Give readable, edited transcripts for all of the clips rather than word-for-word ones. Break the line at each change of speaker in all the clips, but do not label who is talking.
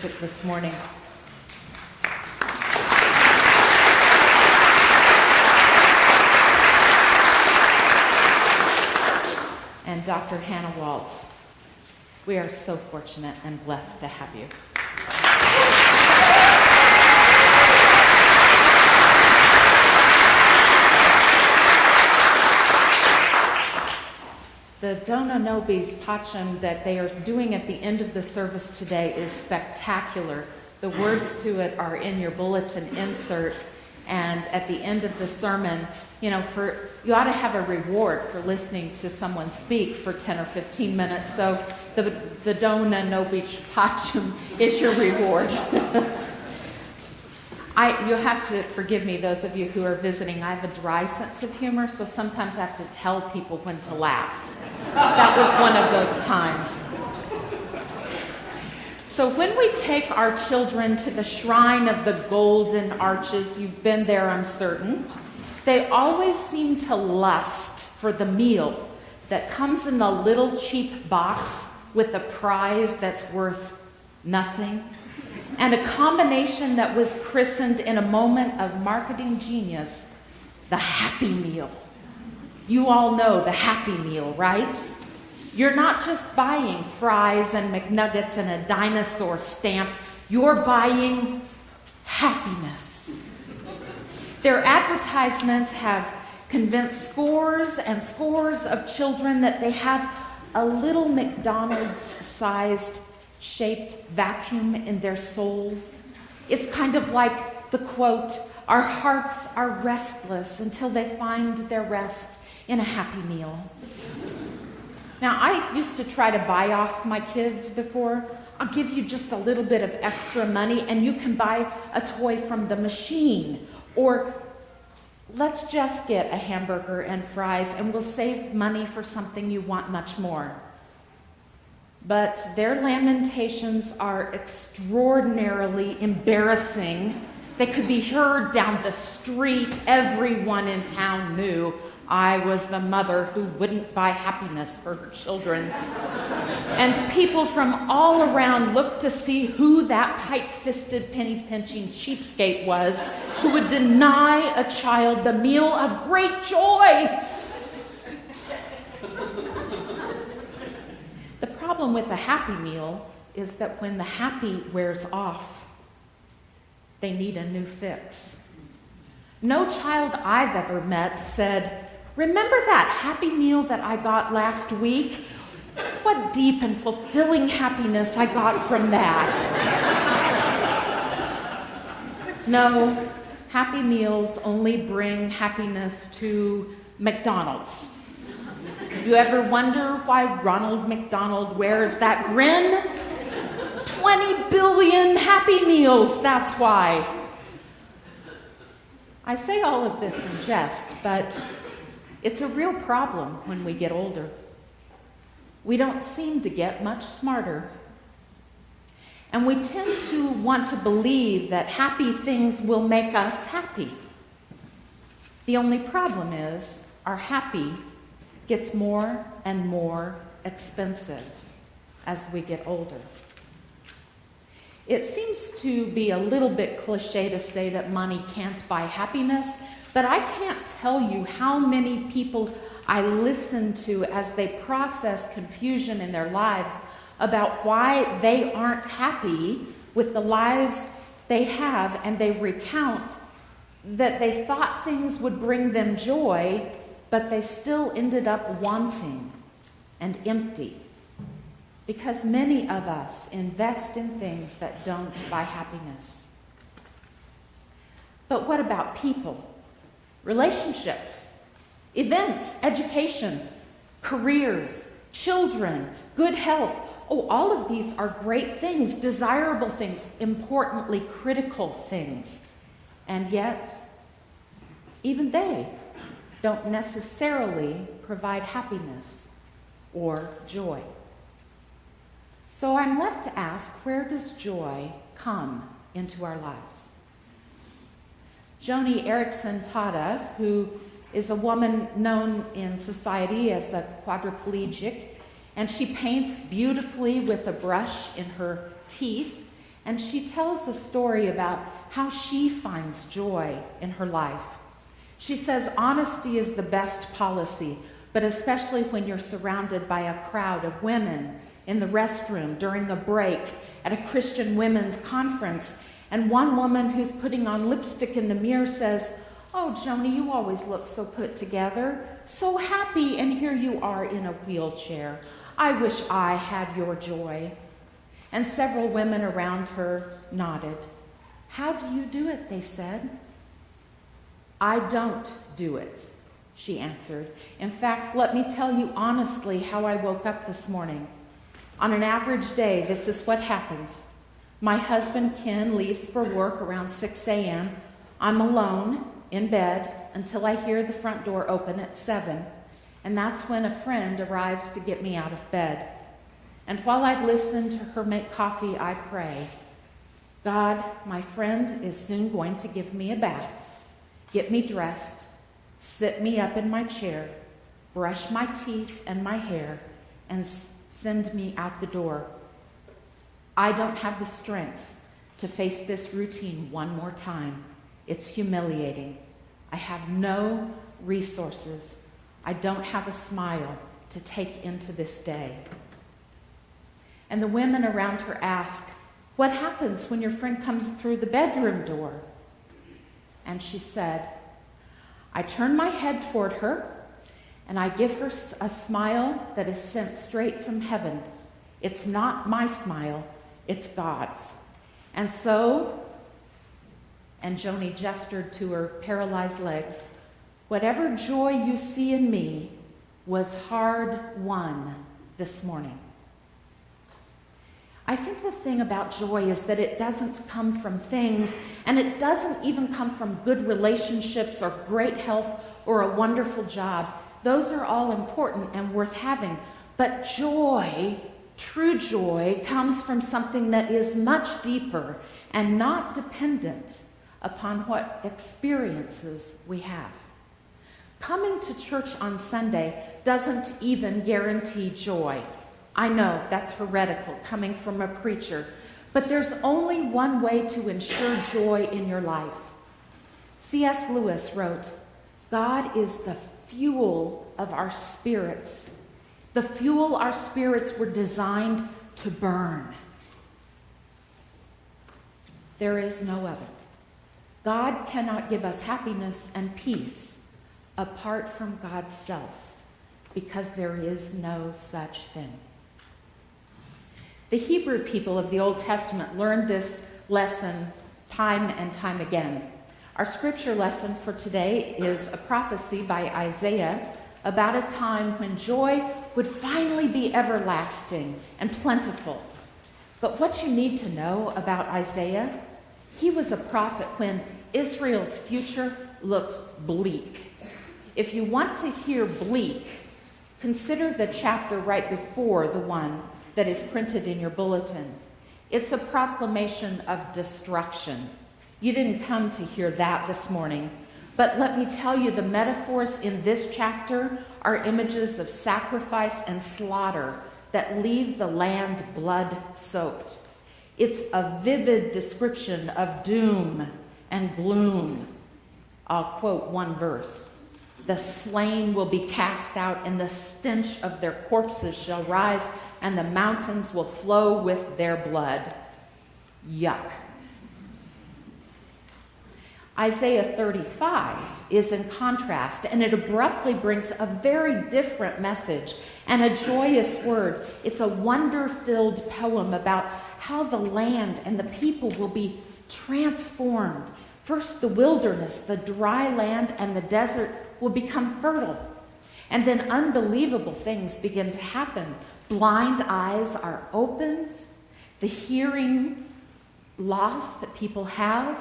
music this morning. And Dr. Hannah Waltz, we are so fortunate and blessed to have you. The Dona Nobis Pacem that they are doing at the end of the service today is spectacular. The words to it are in your bulletin insert, and at the end of the sermon, you ought to have a reward for listening to someone speak for 10 or 15 minutes. So the Dona Nobis Pacem is your reward. You'll have to forgive me, those of you who are visiting. I have a dry sense of humor, so sometimes I have to tell people when to laugh. That was one of those times. So when we take our children to the shrine of the golden arches, you've been there, I'm certain, they always seem to lust for the meal that comes in the little cheap box with a prize that's worth nothing, and a combination that was christened in a moment of marketing genius, the Happy Meal. You all know the Happy Meal, right? You're not just buying fries and McNuggets and a dinosaur stamp. You're buying happiness. Their advertisements have convinced scores and scores of children that they have a little McDonald's-sized shaped vacuum in their souls. It's kind of like the quote, "Our hearts are restless until they find their rest in a Happy Meal." Now, I used to try to buy off my kids before. I'll give you just a little bit of extra money and you can buy a toy from the machine. Or let's just get a hamburger and fries and we'll save money for something you want much more. But their lamentations are extraordinarily embarrassing. They could be heard down the street. Everyone in town knew I was the mother who wouldn't buy happiness for her children. And people from all around looked to see who that tight-fisted, penny-pinching cheapskate was who would deny a child the meal of great joy. The problem with a Happy Meal is that when the happy wears off, they need a new fix. No child I've ever met said, "Remember that Happy Meal that I got last week? What deep and fulfilling happiness I got from that." No, Happy Meals only bring happiness to McDonald's. You ever wonder why Ronald McDonald wears that grin? 20 billion Happy Meals, that's why. I say all of this in jest, but it's a real problem when we get older. We don't seem to get much smarter. And we tend to want to believe that happy things will make us happy. The only problem is our happy gets more and more expensive as we get older. It seems to be a little bit cliche to say that money can't buy happiness, but I can't tell you how many people I listen to as they process confusion in their lives about why they aren't happy with the lives they have, and they recount that they thought things would bring them joy, but they still ended up wanting and empty. Because many of us invest in things that don't buy happiness. But what about people? Relationships, events, education, careers, children, good health. Oh, all of these are great things, desirable things, importantly critical things. And yet, even they don't necessarily provide happiness or joy. So I'm left to ask, where does joy come into our lives? Joni Eareckson Tada, who is a woman known in society as a quadriplegic, and she paints beautifully with a brush in her teeth, And she tells a story about how she finds joy in her life. She says, honesty is the best policy, but especially when you're surrounded by a crowd of women in the restroom during a break at a Christian women's conference. And one woman who's putting on lipstick in the mirror says, "Oh, Joni, you always look so put together, so happy, and here you are in a wheelchair. I wish I had your joy." And several women around her nodded. "How do you do it?" they said. "I don't do it," she answered. "In fact, let me tell you honestly how I woke up this morning. On an average day, this is what happens. My husband, Ken, leaves for work around 6 a.m. I'm alone in bed until I hear the front door open at 7, and that's when a friend arrives to get me out of bed. And while I listen to her make coffee, I pray, God, my friend is soon going to give me a bath, get me dressed, sit me up in my chair, brush my teeth and my hair, and send me out the door. I don't have the strength to face this routine one more time. It's humiliating. I have no resources. I don't have a smile to take into this day." And the women around her ask, "What happens when your friend comes through the bedroom door?" And she said, "I turn my head toward her, and I give her a smile that is sent straight from heaven. It's not my smile, it's God's. And so," and Joni gestured to her paralyzed legs, "whatever joy you see in me was hard-won this morning." I think the thing about joy is that it doesn't come from things, and it doesn't even come from good relationships or great health or a wonderful job. Those are all important and worth having. But joy, true joy, comes from something that is much deeper and not dependent upon what experiences we have. Coming to church on Sunday doesn't even guarantee joy. I know that's heretical coming from a preacher, but there's only one way to ensure joy in your life. C.S. Lewis wrote, "God is the fuel of our spirits, the fuel our spirits were designed to burn. There is no other. God cannot give us happiness and peace apart from God's self, because there is no such thing." The Hebrew people of the Old Testament learned this lesson time and time again. Our scripture lesson for today is a prophecy by Isaiah about a time when joy would finally be everlasting and plentiful. But what you need to know about Isaiah, he was a prophet when Israel's future looked bleak. If you want to hear bleak, consider the chapter right before the one that is printed in your bulletin. It's a proclamation of destruction. You didn't come to hear that this morning, but let me tell you, the metaphors in this chapter are images of sacrifice and slaughter that leave the land blood-soaked. It's a vivid description of doom and gloom. I'll quote one verse. "The slain will be cast out, and the stench of their corpses shall rise, and the mountains will flow with their blood." Yuck. Isaiah 35 is in contrast, and it abruptly brings a very different message and a joyous word. It's a wonder-filled poem about how the land and the people will be transformed. First, the wilderness, the dry land, and the desert will become fertile. And then unbelievable things begin to happen. Blind eyes are opened. The hearing loss that people have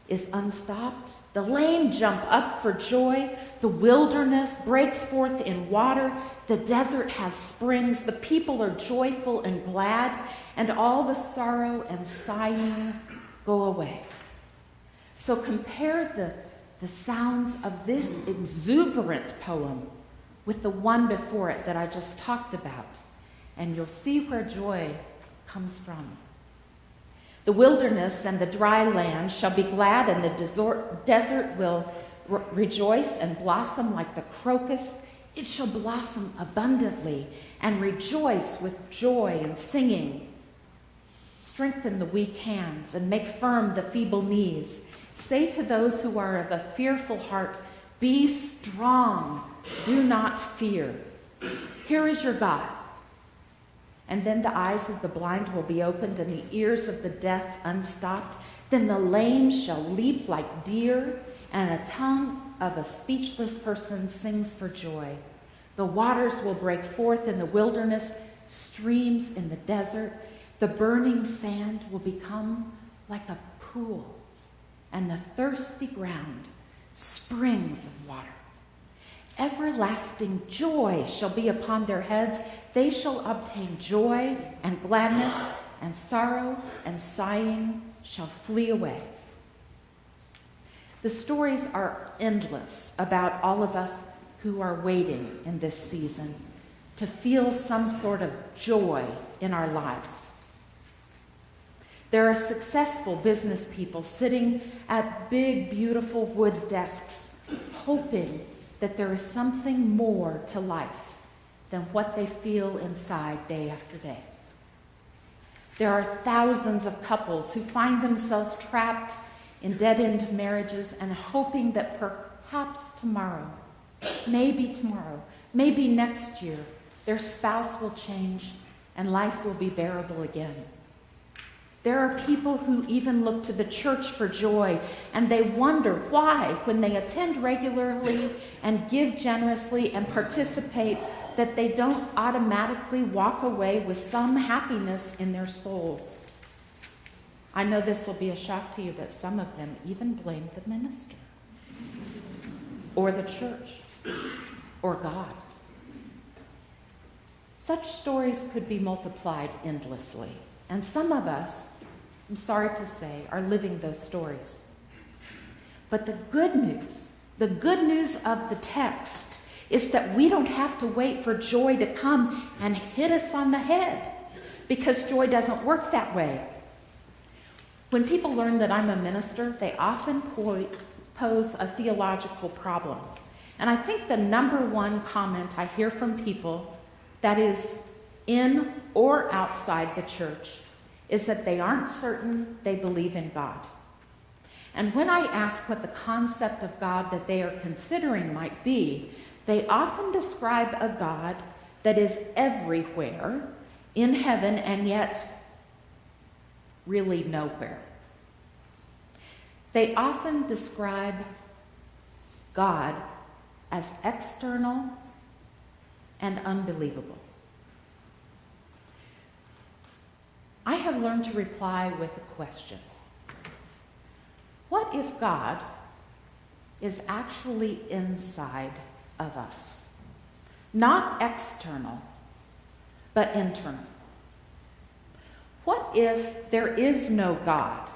is unstopped. The lame jump up for joy. The wilderness breaks forth in water. The desert has springs. The people are joyful and glad, and all the sorrow and sighing go away. So compare the sounds of this exuberant poem with the one before it that I just talked about, and you'll see where joy comes from. The The wilderness and the dry land shall be glad, and the desert will rejoice and blossom like the crocus. It shall blossom abundantly and rejoice with joy and singing. Strengthen the weak hands and make firm the feeble knees. Say to those who are of a fearful heart, be strong, do not fear. Here is your God. And then the eyes of the blind will be opened and the ears of the deaf unstopped. Then the lame shall leap like deer, and a tongue of a speechless person sings for joy. The waters will break forth in the wilderness, streams in the desert. The burning sand will become like a pool, and the thirsty ground springs of water. Everlasting joy shall be upon their heads. They shall obtain joy and gladness, and sorrow and sighing shall flee away. The stories are endless about all of us who are waiting in this season to feel some sort of joy in our lives. There are successful business people sitting at big, beautiful wood desks, hoping that there is something more to life than what they feel inside day after day. There are thousands of couples who find themselves trapped in dead-end marriages and hoping that perhaps tomorrow, maybe next year, their spouse will change and life will be bearable again. There are people who even look to the church for joy, and they wonder why, when they attend regularly and give generously and participate, that they don't automatically walk away with some happiness in their souls. I know this will be a shock to you, but some of them even blame the minister, or the church, or God. Such stories could be multiplied endlessly. And some of us, I'm sorry to say, are living those stories. But the good news of the text is that we don't have to wait for joy to come and hit us on the head, because joy doesn't work that way. When people learn that I'm a minister, they often pose a theological problem. And I think the number one comment I hear from people, that is in or outside the church, is that they aren't certain they believe in God. And when I ask what the concept of God that they are considering might be, they often describe a God that is everywhere in heaven and yet really nowhere. They often describe God as external and unbelievable. I have learned to reply with a question. What if God is actually inside of us? Not external, but internal. What if there is no God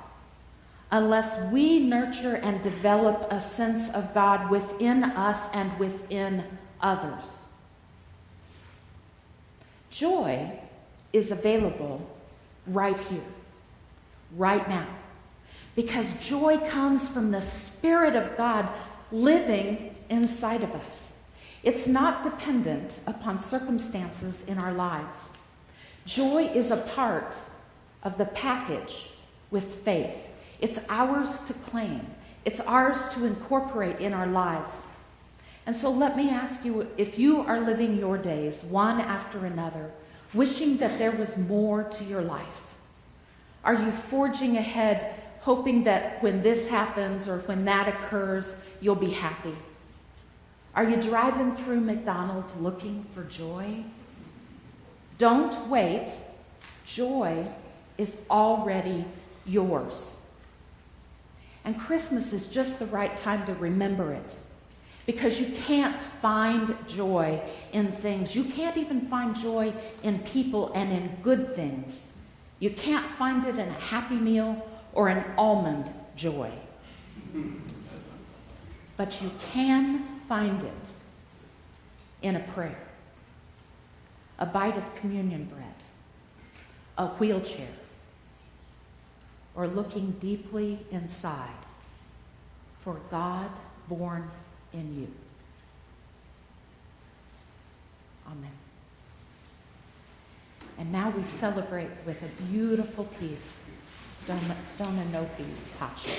unless we nurture and develop a sense of God within us and within others? Joy is available right here, right now, because joy comes from the Spirit of God living inside of us. It's not dependent upon circumstances in our lives. Joy is a part of the package with faith. It's ours to claim. It's ours to incorporate in our lives. And so let me ask you, if you are living your days one after another, wishing that there was more to your life, are you forging ahead, hoping that when this happens or when that occurs, you'll be happy? Are you driving through McDonald's looking for joy? Don't wait. Joy is already yours. And Christmas is just the right time to remember it, because you can't find joy in things. You can't even find joy in people and in good things. You can't find it in a Happy Meal or an almond joy. But you can find it in a prayer, a bite of communion bread, a wheelchair, or looking deeply inside for God born in you. Amen. And now we celebrate with a beautiful piece, Dona Nophi's Passion.